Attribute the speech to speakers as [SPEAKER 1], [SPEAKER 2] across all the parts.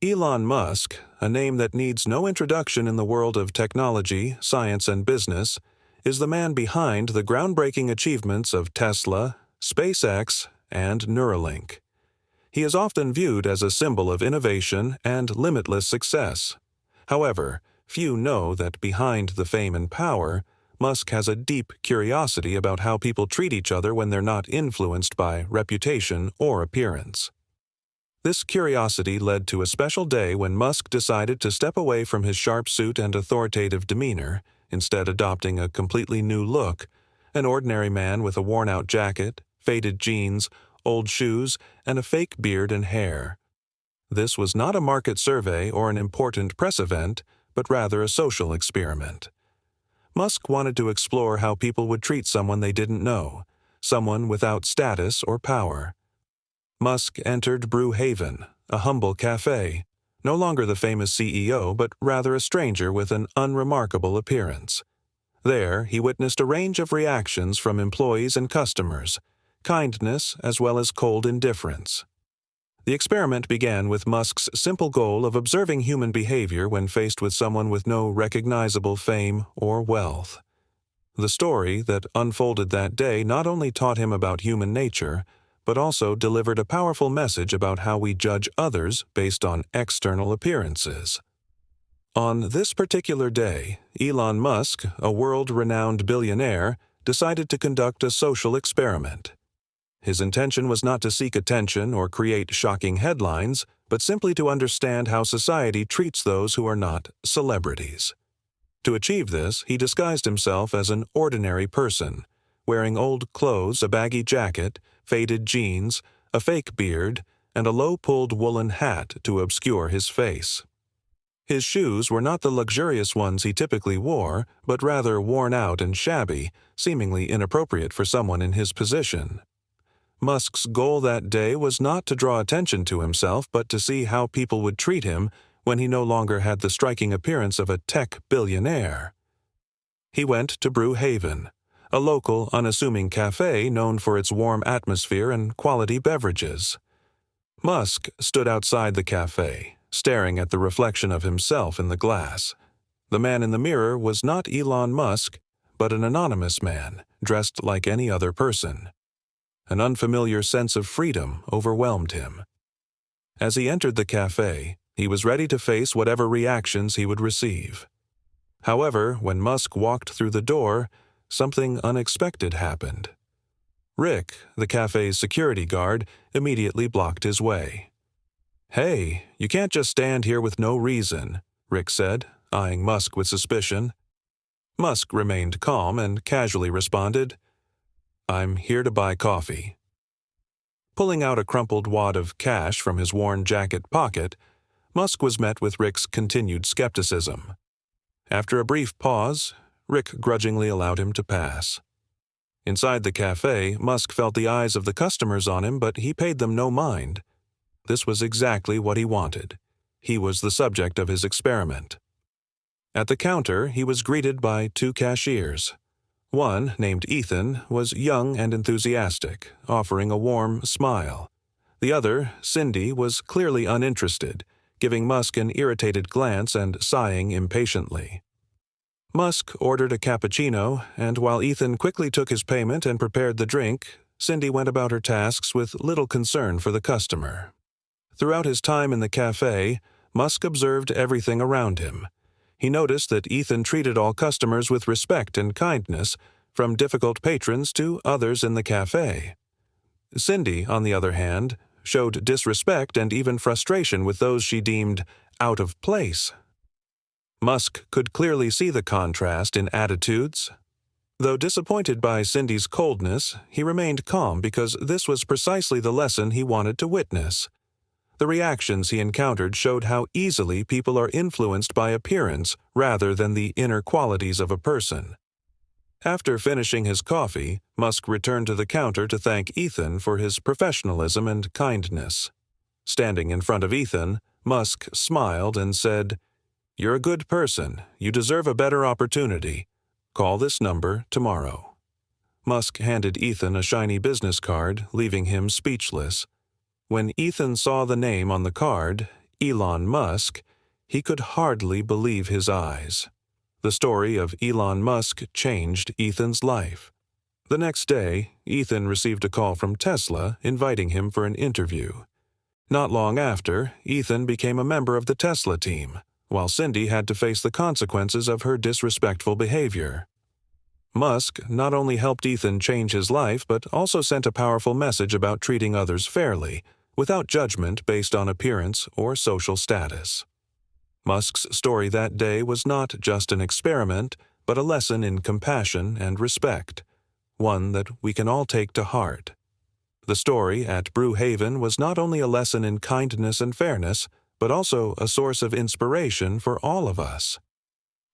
[SPEAKER 1] Elon Musk, a name that needs no introduction in the world of technology, science, and business, is the man behind the groundbreaking achievements of Tesla, SpaceX, and Neuralink. He is often viewed as a symbol of innovation and limitless success. However, few know that behind the fame and power, Musk has a deep curiosity about how people treat each other when they're not influenced by reputation or appearance. This curiosity led to a special day when Musk decided to step away from his sharp suit and authoritative demeanor, instead adopting a completely new look, an ordinary man with a worn-out jacket, faded jeans, old shoes, and a fake beard and hair. This was not a market survey or an important press event, but rather a social experiment. Musk wanted to explore how people would treat someone they didn't know, someone without status or power. Musk entered Brew Haven, a humble café, no longer the famous CEO, but rather a stranger with an unremarkable appearance. There, he witnessed a range of reactions from employees and customers, kindness as well as cold indifference. The experiment began with Musk's simple goal of observing human behavior when faced with someone with no recognizable fame or wealth. The story that unfolded that day not only taught him about human nature, but also delivered a powerful message about how we judge others based on external appearances. On this particular day, Elon Musk, a world-renowned billionaire, decided to conduct a social experiment. His intention was not to seek attention or create shocking headlines, but simply to understand how society treats those who are not celebrities. To achieve this, he disguised himself as an ordinary person, wearing old clothes, a baggy jacket, faded jeans, a fake beard, and a low-pulled woolen hat to obscure his face. His shoes were not the luxurious ones he typically wore, but rather worn out and shabby, seemingly inappropriate for someone in his position. Musk's goal that day was not to draw attention to himself, but to see how people would treat him when he no longer had the striking appearance of a tech billionaire. He went to Brew Haven, a local, unassuming cafe known for its warm atmosphere and quality beverages. Musk stood outside the cafe, staring at the reflection of himself in the glass. The man in the mirror was not Elon Musk, but an anonymous man, dressed like any other person. An unfamiliar sense of freedom overwhelmed him. As he entered the cafe, he was ready to face whatever reactions he would receive. However, when Musk walked through the door, something unexpected happened. Rick, the cafe's security guard, immediately blocked his way. "Hey, you can't just stand here with no reason," Rick said, eyeing Musk with suspicion. Musk remained calm and casually responded, "I'm here to buy coffee." Pulling out a crumpled wad of cash from his worn jacket pocket, Musk was met with Rick's continued skepticism. After a brief pause, Rick grudgingly allowed him to pass. Inside the cafe, Musk felt the eyes of the customers on him, but he paid them no mind. This was exactly what he wanted. He was the subject of his experiment. At the counter, he was greeted by two cashiers. One, named Ethan, was young and enthusiastic, offering a warm smile. The other, Cindy, was clearly uninterested, giving Musk an irritated glance and sighing impatiently. Musk ordered a cappuccino, and while Ethan quickly took his payment and prepared the drink, Cindy went about her tasks with little concern for the customer. Throughout his time in the cafe, Musk observed everything around him. He noticed that Ethan treated all customers with respect and kindness, from difficult patrons to others in the cafe. Cindy, on the other hand, showed disrespect and even frustration with those she deemed out of place. Musk could clearly see the contrast in attitudes. Though disappointed by Cindy's coldness, he remained calm because this was precisely the lesson he wanted to witness. The reactions he encountered showed how easily people are influenced by appearance rather than the inner qualities of a person. After finishing his coffee, Musk returned to the counter to thank Ethan for his professionalism and kindness. Standing in front of Ethan, Musk smiled and said, "You're a good person. You deserve a better opportunity. Call this number tomorrow." Musk handed Ethan a shiny business card, leaving him speechless. When Ethan saw the name on the card, Elon Musk, he could hardly believe his eyes. The story of Elon Musk changed Ethan's life. The next day, Ethan received a call from Tesla inviting him for an interview. Not long after, Ethan became a member of the Tesla team, while Cindy had to face the consequences of her disrespectful behavior. Musk not only helped Ethan change his life but also sent a powerful message about treating others fairly, without judgment based on appearance or social status. Musk's story that day was not just an experiment, but a lesson in compassion and respect, one that we can all take to heart. The story at Brew Haven was not only a lesson in kindness and fairness, but also a source of inspiration for all of us.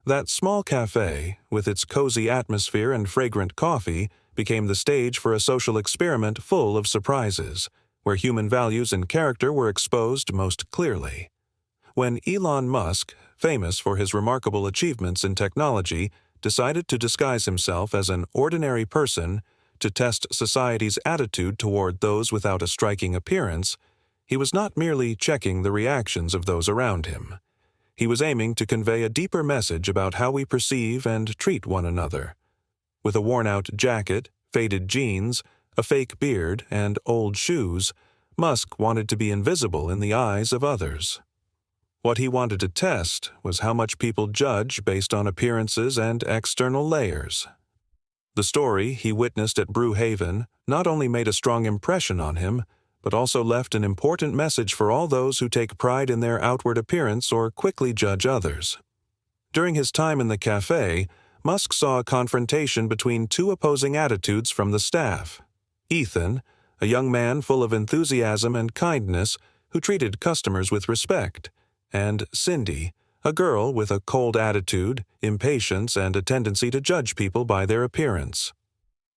[SPEAKER 1] That small café, with its cozy atmosphere and fragrant coffee, became the stage for a social experiment full of surprises, where human values and character were exposed most clearly. When Elon Musk, famous for his remarkable achievements in technology, decided to disguise himself as an ordinary person to test society's attitude toward those without a striking appearance, he was not merely checking the reactions of those around him. He was aiming to convey a deeper message about how we perceive and treat one another. With a worn-out jacket, faded jeans, a fake beard, and old shoes, Musk wanted to be invisible in the eyes of others. What he wanted to test was how much people judge based on appearances and external layers. The story he witnessed at Brew Haven not only made a strong impression on him, but also left an important message for all those who take pride in their outward appearance or quickly judge others. During his time in the café, Musk saw a confrontation between two opposing attitudes from the staff. Ethan, a young man full of enthusiasm and kindness who treated customers with respect, and Cindy, a girl with a cold attitude, impatience, and a tendency to judge people by their appearance.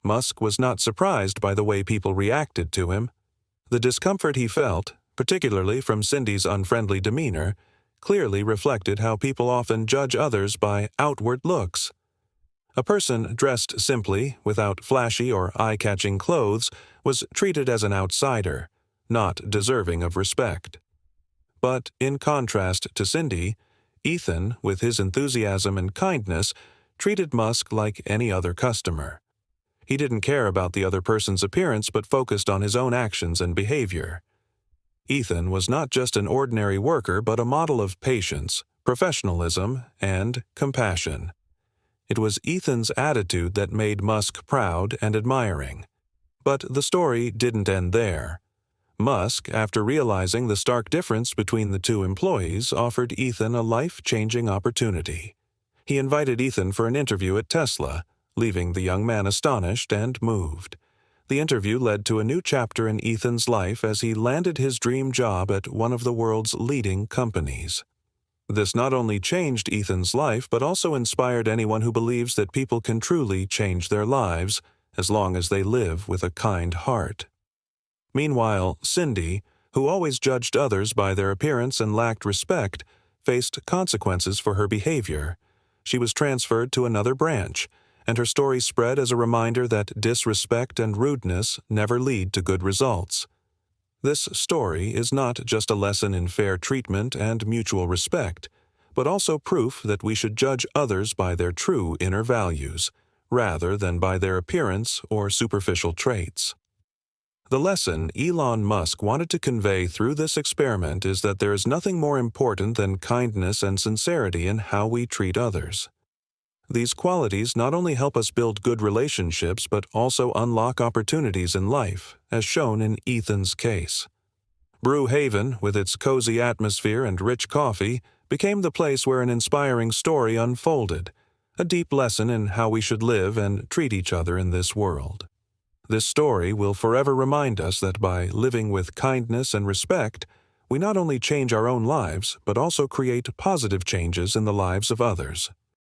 [SPEAKER 1] Musk was not surprised by the way people reacted to him. The discomfort he felt, particularly from Cindy's unfriendly demeanor, clearly reflected how people often judge others by outward looks. A person dressed simply, without flashy or eye-catching clothes, was treated as an outsider, not deserving of respect. But in contrast to Cindy, Ethan, with his enthusiasm and kindness, treated Musk like any other customer. He didn't care about the other person's appearance but focused on his own actions and behavior. Ethan was not just an ordinary worker but a model of patience, professionalism, and compassion. It was Ethan's attitude that made Musk proud and admiring. But the story didn't end there. Musk, after realizing the stark difference between the two employees, offered Ethan a life-changing opportunity. He invited Ethan for an interview at Tesla, leaving the young man astonished and moved. The interview led to a new chapter in Ethan's life as he landed his dream job at one of the world's leading companies. This not only changed Ethan's life but also inspired anyone who believes that people can truly change their lives as long as they live with a kind heart. Meanwhile, Cindy, who always judged others by their appearance and lacked respect, faced consequences for her behavior. She was transferred to another branch, and her story spread as a reminder that disrespect and rudeness never lead to good results. This story is not just a lesson in fair treatment and mutual respect, but also proof that we should judge others by their true inner values, rather than by their appearance or superficial traits. The lesson Elon Musk wanted to convey through this experiment is that there is nothing more important than kindness and sincerity in how we treat others. These qualities not only help us build good relationships but also unlock opportunities in life, as shown in Ethan's case. Brew Haven, with its cozy atmosphere and rich coffee, became the place where an inspiring story unfolded, a deep lesson in how we should live and treat each other in this world. This story will forever remind us that by living with kindness and respect, we not only change our own lives but also create positive changes in the lives of others.